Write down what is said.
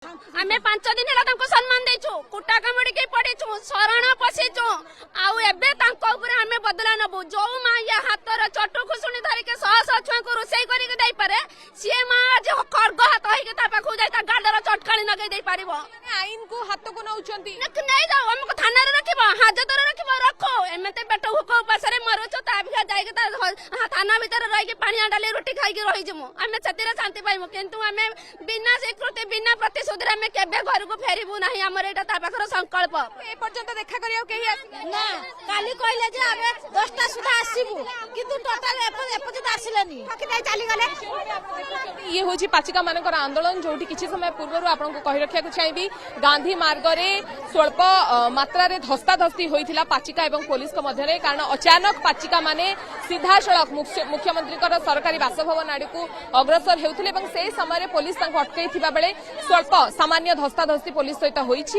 आमे 5 दिन हेला तांको सम्मान देछु कुटा कामड़ी के पड़ीछु शरण पसिछु आउ एबे तांको ऊपर आमे बदला नबु जो मा या हातर चटु खुसुनी धरि के सह सह छुआ को रोसई करी के दई पारे से मा जे खर्ग हाथ होई के ता पाखु जाई ता गाडर चटकाली नगै दई पारिबो आईन को हाथ को नउचंती नहीं जाओ हमको थाना रे रखिबो हाजत रे रखिबो रखो एमते पेट हुक पासरे मरुचो ता बिहा जाई के ता थाना भीतर रही के पानी डाली रोटी खाई के रही जमु आमे छतिरा शांति पाइमु किंतु आमे बिना स्वीकृति बिना प्रतिशोध रे आमे केबे घर को फेरिबु नाही हमर एटा ता पाखर संकल्प ए पर्यंत देखा करियो केही ना काली कहले जे आमे 10टा सुधा आसीबु किंतु टोटल एपजित आसिलेनी बाकी नहीं चली गले ये होची पाचिका मानकर आंदोलन जोटी किछि समय पूर्व आपन को कहि रखिया चाहिबी गांधी मार्ग रे स्वल्प मात्रा रे धस्ताधस्ती होइथिला पाचिका एवं पुलिस को मध्य कारण अचानक पाचिका माने सीधा सड़क मुख्यमंत्री सरकारी बासभवन आड़ को अग्रसर हेउथिले एवं से समय पुलिस अटकई थिबा बेले स्वल्प सामान्य धस्ताधस्ती पुलिस सहित होईछि